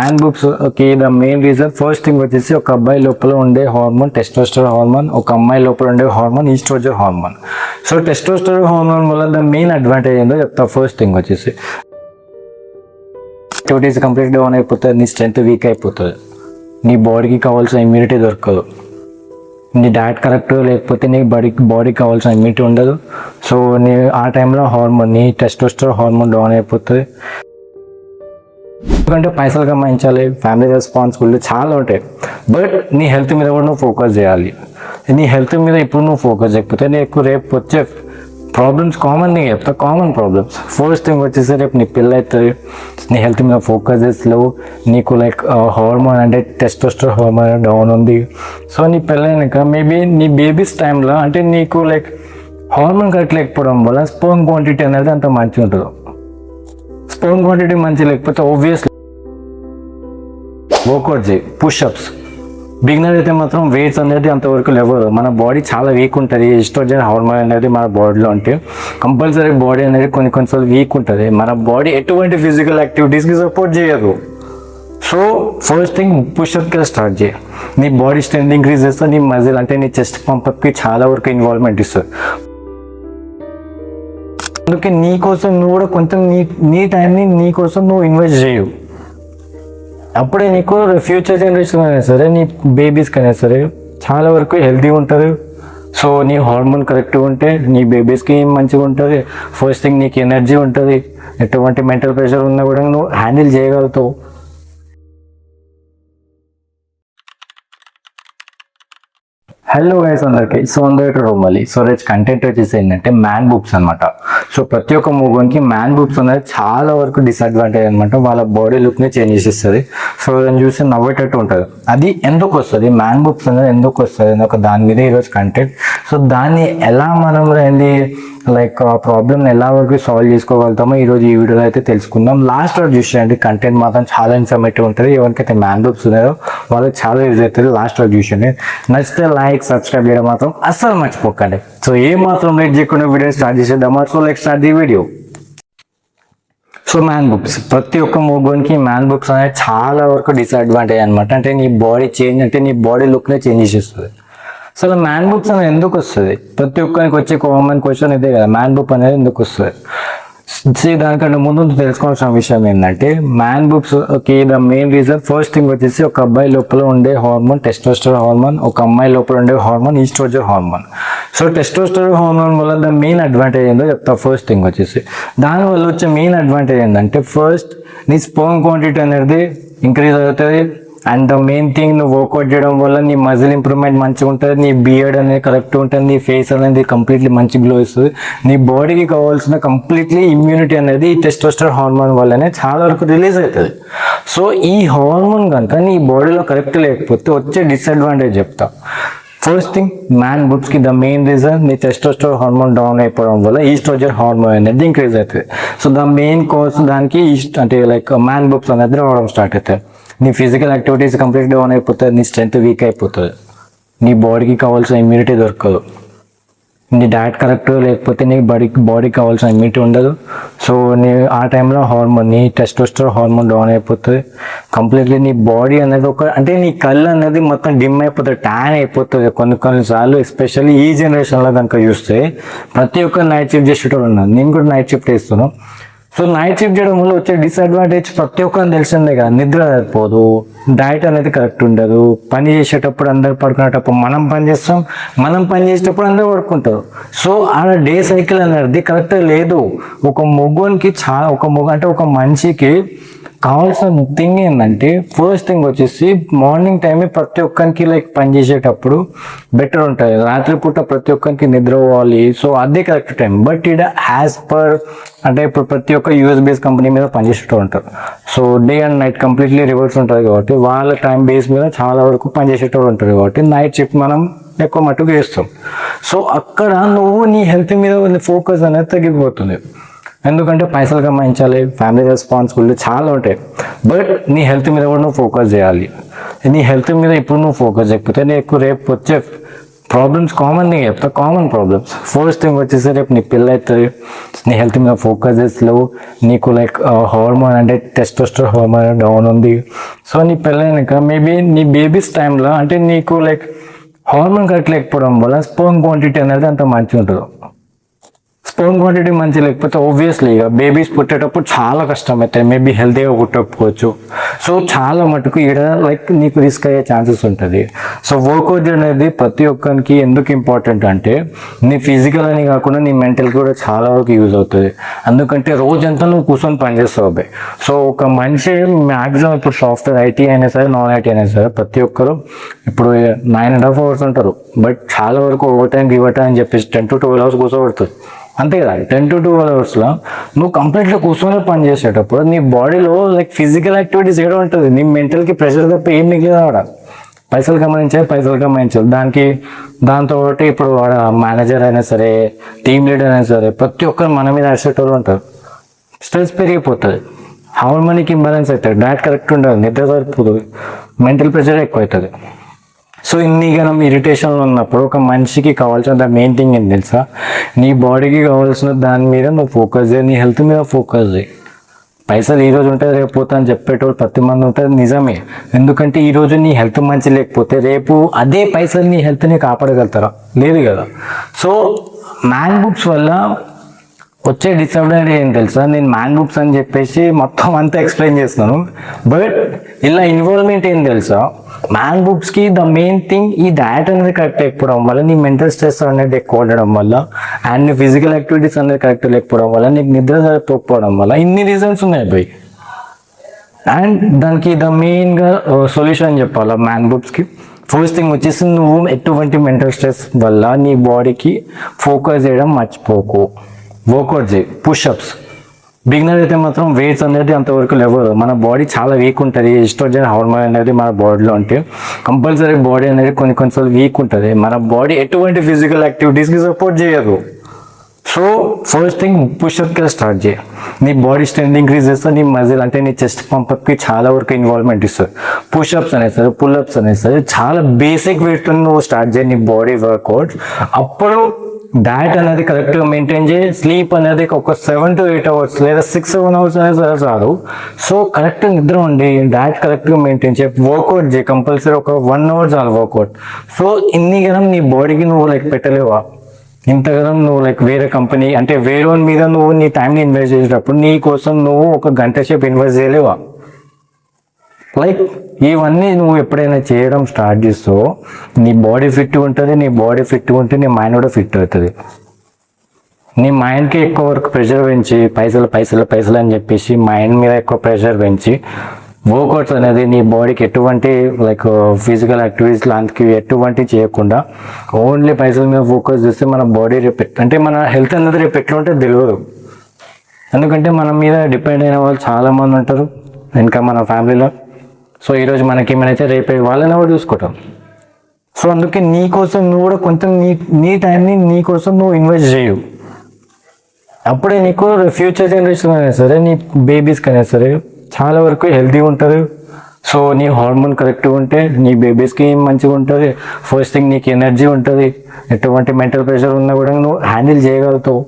Man books కి the main reason first thing వచ్చేసి ఒక అబ్బాయి లోపల ఉండే హార్మోన్ టెస్టోస్టెరాన్ హార్మోన్, ఒక అమ్మాయి లోపల ఉండే hormone oestrogen hormone. So testosterone hormone వల్ల ద మెయిన్ అడ్వాంటేజ్ ఏందో చెప్తా. ఫస్ట్ థింగ్ వచ్చేసి యాక్టివిటీస్ కంప్లీట్ డౌన్ అయిపోతుంది, నీ స్ట్రెంత్ వీక్ అయిపోతుంది, నీ బాడీకి కావాల్సిన ఇమ్యూనిటీ దొరకదు, నీ డయట్ కరెక్ట్ లేకపోతే నీ బాడీకి కావాల్సిన ఇమ్యూనిటీ ఉండదు. సో నీ ఆ టైంలో హార్మోన్ నీ టెస్టోస్టెరాన్ హార్మోన్ డౌన్ అయిపోతుంది. ఎందుకంటే పైసలు కమాయించాలి, ఫ్యామిలీ రెస్పాన్సిబిలిటీ చాలా ఉంటాయి, బట్ నీ హెల్త్ మీద కూడా నువ్వు ఫోకస్ చేయాలి. నీ హెల్త్ మీద ఇప్పుడు నువ్వు ఫోకస్ చేయకపోతే నీకు రేపు వచ్చే ప్రాబ్లమ్స్ కామన్ నీ చెప్తా, కామన్ ప్రాబ్లమ్స్. ఫస్ట్ థింగ్ వచ్చేసి రేపు నీ పిల్ల అవుతుంది, నీ హెల్త్ మీద ఫోకస్ చేస్తలేవు, నీకు లైక్ హార్మోన్ అంటే టెస్టోస్టెరాన్ హార్మోన్ డౌన్ ఉంది. సో నీ పిల్లలక మేబీ నీ బేబీస్ టైంలో అంటే నీకు లైక్ హార్మోన్ కరెక్ట్ లేకపోవడం వల్ల స్పర్మ్ క్వాంటిటీ అనేది అంత మంచిగా ఉంటుంది. స్పర్మ్ క్వాంటిటీ మంచి లేకపోతే ఆబ్వియస్లీ వర్కౌట్ చేయి, పుషప్స్. బిగినర్ అయితే మాత్రం వెయిట్స్ అనేది అంతవరకు లేవదు, మన బాడీ చాలా వీక్ ఉంటుంది. ఈస్ట్రోజన్ హార్మోన్ అనేది మన బాడీలో ఉంటే కంపల్సరీ బాడీ అనేది కొన్నిసార్లు వీక్ ఉంటుంది. మన బాడీ ఎటువంటి ఫిజికల్ యాక్టివిటీస్కి సపోర్ట్ చేయదు. సో ఫస్ట్ థింగ్ పుషప్కి స్టార్ట్ చేయి. నీ బాడీ స్ట్రెంత్ ఇంక్రీజ్ చేస్తుంది, నీ మజిల్ అంటే నీ చెస్ట్ పంప్కి చాలా వరకు ఇన్వాల్వ్మెంట్ ఇస్తుంది. అందుకే నీ కోసం నువ్వు కూడా కొంచెం నీ టైంని నీ కోసం నువ్వు ఇన్వెస్ట్ చేయవు. అప్పుడే నీకు ఫ్యూచర్ జనరేషన్ అయినా సరే, నీ బేబీస్కి అయినా సరే చాలా వరకు హెల్తీ ఉంటుంది. సో నీ హార్మోన్ కరెక్ట్గా ఉంటే నీ బేబీస్కి మంచిగా ఉంటుంది. ఫస్ట్ థింగ్ నీకు ఎనర్జీ ఉంటుంది, ఎటువంటి మెంటల్ ప్రెషర్ ఉన్నా కూడా నువ్వు హ్యాండిల్ చేయగలుగుతావు. హలో గైస్ అందరికి, సో అందరికీ రోమలి. సో రేజ్ కంటెంట్ వచ్చేసి ఏంటంటే మ్యాన్ బుక్స్ అనమాట. సో ప్రతి ఒక్క మూగోనికి మ్యాన్ బుక్స్ అనేది చాలా వరకు డిసడ్వాంటేజ్ అనమాట. వాళ్ళ బాడీ లుక్ని చేంజ్ చేసేస్తుంది. సో దాన్ని చూసి నవ్వేటట్టు ఉంటుంది. అది ఎందుకు వస్తుంది, మ్యాన్ బుక్స్ అనేది ఎందుకు వస్తుంది అని ఒక దాని మీద ఈరోజు కంటెంట్. సో దాన్ని ఎలా మనం ఏంది లైక్ ఆ ప్రాబ్లమ్ని ఎలా వరకు సాల్వ్ చేసుకోగలుగుతామో ఈరోజు ఈ వీడియోలో అయితే తెలుసుకుందాం. లాస్ట్ వరకు చూసేయండి, కంటెంట్ మాత్రం చాలా ఇన్ఫర్మేటివ్ ఉంటుంది. ఎవరికైతే మ్యాన్ బుక్స్ ఉన్నారో వాళ్ళకి చాలా యూజ్ అవుతుంది. లాస్ట్ వరకు చూసేయండి. నచ్చితే లైక్ సబ్స్క్రైబ్ చేయడం మాత్రం అస్సలు మర్చిపోకండి. సో ఏ మాత్రం లేట్ చేయకుండా వీడియో స్టార్ట్ చేసేద్దామా. So like start the video. So man books ప్రతి ఒక్క మూగోనికి మ్యాన్ బుక్స్ అనేది చాలా వరకు డిసడ్వాంటేజ్ అనమాట. అంటే నీ బాడీ చేంజ్ అంటే నీ బాడీ లుక్నే చేంజ్ చేసేస్తుంది. అసలు మ్యాన్ బుక్స్ అనేది ఎందుకు వస్తుంది, ప్రతి ఒక్కరికి వచ్చే కామన్ క్వశ్చన్ ఇదే కదా, మ్యాన్ బుక్ అనేది ఎందుకు వస్తుంది. దానికంటే ముందు తెలుసుకోవాల్సిన విషయం ఏంటంటే మ్యాన్ బుక్స్ కి the main reason first thing వచ్చేసి ఒక అబ్బాయి లోపల ఉండే హార్మోన్ టెస్టోస్టెరాన్ హార్మోన్, ఒక అమ్మాయి లోపల ఉండే hormone oestrogen hormone. So testosterone hormone వల్ల ద మెయిన్ అడ్వాంటేజ్ ఏందో చెప్తా. ఫస్ట్ థింగ్ వచ్చేసి దానివల్ల వచ్చే మెయిన్ అడ్వాంటేజ్ ఏంటంటే ఫస్ట్ నీ స్పర్మ్ క్వాంటిటీ అనేది ఇంక్రీజ్ అవుతుంది. అండ్ ద మెయిన్ థింగ్ నువ్వు వర్కౌట్ చేయడం వల్ల నీ మజిల్ ఇంప్రూవ్మెంట్ మంచిగా ఉంటుంది, నీ బియర్డ్ అనేది కరెక్ట్ ఉంటుంది, నీ ఫేస్ అనేది కంప్లీట్లీ మంచి గ్లో ఇస్తుంది. నీ బాడీకి కావాల్సిన కంప్లీట్లీ ఇమ్యూనిటీ అనేది ఈ టెస్టోస్టెరాన్ హార్మోన్ వల్లనే చాలా వరకు రిలీజ్ అవుతుంది. సో ఈ హార్మోన్ కనుక నీ బాడీలో కరెక్ట్ లేకపోతే వచ్చే డిసడ్వాంటేజ్ చెప్తా. ఫస్ట్ థింగ్ మ్యాన్ బుక్స్కి ద మెయిన్ రీజన్ నీ టెస్టోస్టెరాన్ హార్మోన్ డౌన్ అయిపోవడం వల్ల ఈస్ట్రోజన్ హార్మోన్ అనేది ఇంక్రీజ్ అవుతుంది. సో ద మెయిన్ కాజ్ దానికి అంటే లైక్ మ్యాన్ బుక్స్ అనేది రావడం స్టార్ట్ అవుతాయి. నీ ఫిజికల్ యాక్టివిటీస్ కంప్లీట్ డౌన్ అయిపోతుంది, నీ స్ట్రెంత్ వీక్ అయిపోతుంది, నీ బాడీకి కావాల్సిన ఇమ్యూనిటీ దొరకదు, నీ డయట్ కరెక్ట్ లేకపోతే నీ బాడీకి కావాల్సిన ఇమ్యూనిటీ ఉండదు. సో నీ ఆ టైంలో హార్మోన్ నీ టెస్టోస్టెరాన్ హార్మోన్ డౌన్ అయిపోతుంది. కంప్లీట్లీ నీ బాడీ అనేది అంటే నీ కళ్ళు అనేది మొత్తం డిమ్ అయిపోతుంది, ట్యాన్ అయిపోతుంది. కొన్నిసార్లు ఎస్పెషల్లీ ఈ జనరేషన్లో కనుక చూస్తే ప్రతి ఒక్కరు నైట్ షిఫ్ట్ చేసేటప్పుడు ఉన్నారు. నేను కూడా నైట్ షిఫ్ట్ చేస్తున్నాను. సో నైట్ షిఫ్ట్ చేయడం వల్ల వచ్చే డిసడ్వాంటేజ్ ప్రతి ఒక్కరిని తెలిసిందే కదా, నిద్ర సరిపోదు, డైట్ అనేది కరెక్ట్ ఉండదు, పని చేసేటప్పుడు అందరు పడుకునేటప్పుడు మనం పని చేస్తాం, మనం పని చేసేటప్పుడు అందరూ పడుకుంటారు. సో ఆ డే సైకిల్ అనేది కరెక్ట్ లేదు. ఒక మొగ్గునికి అంటే ఒక మనిషికి కావాల్సిన థింగ్ ఏంటంటే ఫస్ట్ థింగ్ వచ్చేసి మార్నింగ్ టైమే ప్రతి ఒక్కరికి లైక్ పని చేసేటప్పుడు బెటర్ ఉంటుంది. రాత్రిపూట ప్రతి ఒక్కరికి నిద్ర పోవాలి. సో అదే కరెక్ట్ టైం. బట్ ఇక్కడ యాజ్ పర్ అంటే ఇప్పుడు ప్రతి ఒక్క యూఎస్ బేస్ కంపెనీ మీద పనిచేస్తూ ఉంటారు. So day and night completely reverse ఉంటుంది కాబట్టి వాళ్ళ టైం బేస్ మీద చాలా వరకు పనిచేసేటప్పుడు ఉంటారు కాబట్టి నైట్ షిఫ్ట్ మనం ఎక్కువ మట్టుకు చేస్తాం. సో అక్కడ నువ్వు నీ హెల్త్ మీద ఫోకస్ అనేది తగ్గిపోతుంది. ఎందుకంటే పైసలు కమాయించాలి, ఫ్యామిలీ రెస్పాన్సిబిలిటీ చాలా ఉంటాయి, బట్ నీ హెల్త్ మీద కూడా నువ్వు ఫోకస్ చేయాలి. నీ హెల్త్ మీద ఇప్పుడు నువ్వు ఫోకస్ చేయకపోతే నీకు రేపు వచ్చే ప్రాబ్లమ్స్ కామన్ చెప్తా, కామన్ ప్రాబ్లమ్స్. ఫస్ట్ థింగ్ వచ్చేసి రేపు నీ పిల్ల అవుతుంది, నీ హెల్త్ మీద ఫోకస్ చేస్తలేవు, నీకు లైక్ హార్మోన్ అంటే టెస్టోస్టెరాన్ హార్మోన్ డౌన్ ఉంది. సో నీ పిల్లలక మేబీ నీ బేబీస్ టైంలో అంటే నీకు లైక్ హార్మోన్ కరెక్ట్ లేకపోవడం వల్ల స్పర్మ్ క్వాంటిటీ అనేది అంత మంచిగా ఉంటుంది. స్పర్మ్ క్వాంటిటీ మంచి లేకపోతే ఆబ్వియస్లీ ఇక బేబీస్ పుట్టేటప్పుడు చాలా కష్టం అవుతాయి, మేబీ హెల్తీగా పుట్టకపోవచ్చు. సో చాలా మటుకు ఇక్కడ లైక్ నీకు రిస్క్ అయ్యే ఛాన్సెస్ ఉంటుంది. సో వర్కౌట్ అనేది ప్రతి ఒక్కరికి ఎందుకు ఇంపార్టెంట్ అంటే నీ ఫిజికల్ అని కాకుండా నీ మెంటల్ కూడా చాలా వరకు యూజ్ అవుతుంది. ఎందుకంటే రోజంతా నువ్వు కూర్చొని పనిచేస్తావు అబ్బాయి. సో ఒక మనిషి మ్యాక్సిమం ఇప్పుడు సాఫ్ట్వేర్ ఐటీ అయినా సరే నాన్ ఐటీ అయినా సరే ప్రతి ఒక్కరు ఇప్పుడు 9.5 hours ఉంటారు. బట్ చాలా వరకు ఓవర్ టైం గివర్ టైం అని చెప్పేసి 10 to 12 hours కూర్చోబడుతుంది. అంతే కదా, 10 to 12 hours నువ్వు కంప్లీట్గా కూర్చొని పని చేసేటప్పుడు నీ బాడీలో లైక్ ఫిజికల్ యాక్టివిటీస్ ఏదో ఉంటుంది, నీ మెంటల్కి ప్రెషర్ తప్ప ఏం మిగిలిన వాడ పైసలు గమనించాలి దాంతో ఇప్పుడు వాడ మేనేజర్ అయినా సరే టీమ్ లీడర్ అయినా సరే ప్రతి ఒక్కరు మన మీద అరిసేటోళ్ళు ఉంటారు. స్ట్రెస్ పెరిగిపోతుంది, హార్మోనిక్ ఇంబ్యాలెన్స్ అవుతుంది, డైట్ కరెక్ట్ ఉండదు, నిద్ర సరిపోతుంది, మెంటల్ ప్రెషర్ ఎక్కువ అవుతుంది. సో ఇన్ని గనం ఇరిటేషన్లో ఉన్నప్పుడు ఒక మనిషికి కావాల్సిన మెయిన్ థింగ్ ఏం తెలుసా, నీ బాడీకి కావాల్సిన దాని మీద నువ్వు ఫోకస్ చేయి, నీ హెల్త్ మీద ఫోకస్ చేయి. పైసలు ఈరోజు ఉంటుంది రేపు పోతా అని చెప్పేటోళ్ళు ప్రతి మంది ఉంటుంది, నిజమే. ఎందుకంటే ఈరోజు నీ హెల్త్ మంచి లేకపోతే రేపు అదే పైసలు నీ హెల్త్ని కాపాడగలుగుతారా? లేదు కదా. సో మ్యాన్ బుక్స్ వల్ల వచ్చే డిసడ్వాంటేజ్ ఏం తెలుసా, నేను మ్యాన్ బుక్స్ అని చెప్పేసి మొత్తం అంతా ఎక్స్ప్లెయిన్ చేస్తున్నాను. బట్ ఇలా ఇన్వాల్వ్మెంట్ ఏం తెలుసా, మ్యాన్ బుక్స్కి ద మెయిన్ థింగ్ ఈ డయట్ అనేది కరెక్ట్ లేకపోవడం వల్ల, నీ మెంటల్ స్ట్రెస్ అనేది ఎక్కువ ఉండడం వల్ల, అండ్ నీ ఫిజికల్ యాక్టివిటీస్ అనేది కరెక్ట్ లేకపోవడం వల్ల, నీకు నిద్ర సరిపోకపోవడం వల్ల ఇన్ని రీజన్స్ ఉన్నాయి బై. అండ్ దానికి ద మెయిన్గా సొల్యూషన్ చెప్పాలా మ్యాన్ బుక్స్కి. ఫస్ట్ థింగ్ వచ్చేసి నువ్వు ఎటువంటి మెంటల్ స్ట్రెస్ వల్ల నీ బాడీకి ఫోకస్ చేయడం మర్చిపోకు. వర్కౌట్ చేయి, పుషప్స్. బిగినర్ అయితే మాత్రం వెయిట్స్ అనేది అంతవరకు లేవదు, మన బాడీ చాలా వీక్ ఉంటుంది. ఈస్ట్రోజన్ హార్మోన్ అనేది మన బాడీలో ఉంటే కంపల్సరీ బాడీ అనేది కొన్నిసార్లు వీక్ ఉంటుంది. మన బాడీ ఎటువంటి ఫిజికల్ యాక్టివిటీస్కి సపోర్ట్ చేయదు. సో ఫస్ట్ థింగ్ పుషప్కి స్టార్ట్ చేయి. నీ బాడీ స్ట్రెంత్ ఇంక్రీజ్ చేస్తే నీ మజిల్ అంటే నీ చెస్ట్ పంప్కి చాలా వరకు ఇన్వాల్వ్మెంట్ ఇస్తుంది. పుషప్స్ అనేది సరే, పుల్అప్స్ అనేది సరే, చాలా బేసిక్ వెయిట్తో నువ్వు స్టార్ట్ చేయి నీ బాడీ వర్కౌట్. అప్పుడు డయట్ అనేది కరెక్ట్గా మెయింటైన్ చేయి. స్లీప్ అనేది ఒక 7 to 8 hours లేదా 6-7 hours అనేది సరే చాలు. సో కరెక్ట్ నిద్ర ఉండి డయట్ కరెక్ట్గా మెయింటైన్ చేయి. వర్కౌట్ చేయి, కంపల్సరీ ఒక 1 hour చాలు వర్కౌట్. సో ఇన్ని గనం నీ బాడీకి నువ్వు లైక్ పెట్టలేవా, ఇంతగానం నువ్వు లైక్ వేరే కంపెనీ అంటే వేరే మీద నువ్వు నీ టైంని ఇన్వెస్ట్ చేసేటప్పుడు నీ కోసం నువ్వు ఒక గంట సేపు ఇన్వెస్ట్ చేయలేవా? లైక్ ఇవన్నీ నువ్వు ఎప్పుడైనా చేయడం స్టార్ట్ చేస్తావో నీ బాడీ ఫిట్ ఉంటుంది. నీ బాడీ ఫిట్ ఉంటే నీ మైండ్ కూడా ఫిట్ అవుతుంది. నీ మైండ్కి ఎక్కువ వరకు ప్రెషర్ పెంచి పైసలు అని చెప్పేసి మైండ్ మీద ఎక్కువ ప్రెషర్ పెంచి వర్కౌట్స్ అనేది నీ బాడీకి ఎటువంటి లైక్ ఫిజికల్ యాక్టివిటీస్ లాంటివి ఎటువంటి చేయకుండా ఓన్లీ పైసల మీద ఫోకస్ చేస్తే మన బాడీ రేపు అంటే మన హెల్త్ అనేది రేపు ఎట్లుంటే తెలియదు. ఎందుకంటే మన మీద డిపెండ్ అయిన వాళ్ళు చాలామంది ఉంటారు ఇంకా మన ఫ్యామిలీలో. సో ఈరోజు మనకి ఏమైనా రేపు వాళ్ళని కూడా చూసుకుంటాం. సో అందుకే నీ కోసం నువ్వు కూడా కొంచెం నీ టైంని నీ కోసం నువ్వు ఇన్వెస్ట్ చేయు. అప్పుడే నీకు ఫ్యూచర్ జనరేషన్ అయినా సరే, నీ బేబీస్కి అయినా సరే చాలా వరకు హెల్తీ ఉంటుంది. సో నీ హార్మోన్ కరెక్ట్గా ఉంటే నీ బేబీస్కి మంచిగా ఉంటుంది. ఫస్ట్ థింగ్ నీకు ఎనర్జీ ఉంటుంది, ఎటువంటి మెంటల్ ప్రెషర్ ఉన్నా కూడా నువ్వు హ్యాండిల్ చేయగలుగుతావు.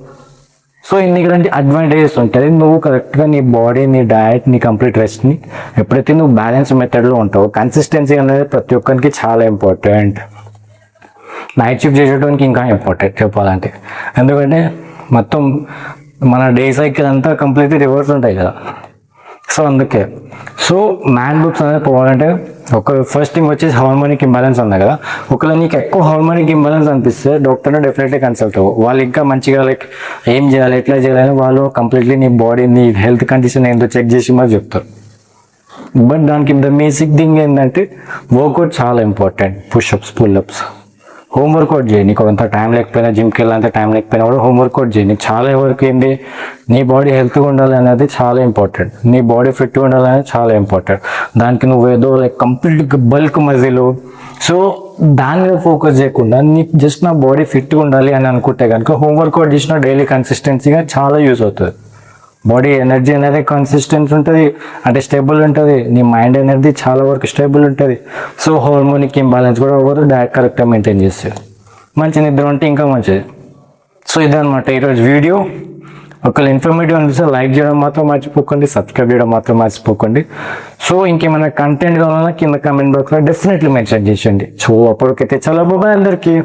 సో ఇన్ని అడ్వాంటేజెస్ ఉంటుంది. నువ్వు కరెక్ట్గా నీ బాడీ, నీ డయట్, నీ కంప్లీట్ రెస్ట్ని ఎప్పుడైతే నువ్వు బ్యాలెన్స్ మెథడ్లో ఉంటావో, కన్సిస్టెన్సీ అనేది ప్రతి ఒక్కరికి చాలా ఇంపార్టెంట్. నైట్ షిఫ్ట్ చేసేటానికి ఇంకా ఇంపార్టెంట్ చెప్పాలంటే, ఎందుకంటే మొత్తం మన డే సైకిల్ అంతా కంప్లీట్లీ రివర్స్ ఉంటాయి కదా. సో అందుకే సో మ్యాన్ బుక్స్ అనేది పోవాలంటే ఒక ఫస్ట్ థింగ్ వచ్చేసి హార్మోనిక్ ఇంబ్యాలెన్స్ ఉంది కదా. ఒకవేళ నీకు ఎక్కువ హార్మోనిక్ ఇంబ్యాలెన్స్ అనిపిస్తే డాక్టర్ని డెఫినెట్లీ కన్సల్ట్ అవ్వు. వాళ్ళు ఇంకా మంచిగా లైక్ ఏం చేయాలి, ఎట్లా చేయాలని వాళ్ళు కంప్లీట్లీ నీ బాడీ, నీ హెల్త్ కండిషన్ ఏంటో చెక్ చేసి మరి చెప్తారు. బట్ దానికి ద బేసిక్ థింగ్ ఏంటంటే వర్కౌట్ చాలా important. Push-ups, pull-ups, home workout చేయి. నీకు అంత టైం లేకపోయినా, జిమ్కి వెళ్ళాలంటే టైం లేకపోయినా కూడా హోమ్ వర్కౌట్ చేయి. నీకు చాలా వరకు ఏంటి, నీ బాడీ హెల్త్గా ఉండాలి అనేది చాలా ఇంపార్టెంట్. నీ బాడీ ఫిట్గా ఉండాలి అనేది చాలా ఇంపార్టెంట్. దానికి నువ్వు ఏదో like complete bulk muscle, so దాని మీద ఫోకస్ చేయకుండా నీకు జస్ట్ నా బాడీ ఫిట్గా ఉండాలి అని అనుకుంటే కనుక హోమ్ వర్కౌట్ చేసిన డైలీ కన్సిస్టెన్సీగా చాలా యూజ్ అవుతుంది. బాడీ ఎనర్జీ అనేది కన్సిస్టెన్స్ ఉంటుంది, అంటే స్టేబుల్ ఉంటుంది. నీ మైండ్ అనేది చాలా వరకు స్టేబుల్ ఉంటుంది. సో హార్మోనిక్ ఇంబ్యాలెన్స్ కూడా అవ్వదు, డయట్ కరెక్ట్గా మెయింటైన్ చేస్తుంది. మంచి నిద్ర ఉంటే ఇంకా మంచిది. సో ఇదన్నమాట ఈరోజు వీడియో. ఒకవేళ ఇన్ఫర్మేటివ్ అనిపిస్తే లైక్ చేయడం మాత్రం మర్చిపోకండి, సబ్స్క్రైబ్ చేయడం మాత్రం మర్చిపోకండి. సో ఇంకేమైనా కంటెంట్ కావాలన్నా కింద కామెంట్ బాక్స్లో డెఫినెట్లీ మెన్షన్ చేయండి. సో అప్పటికైతే చాలా బాబాయ్ అందరికీ.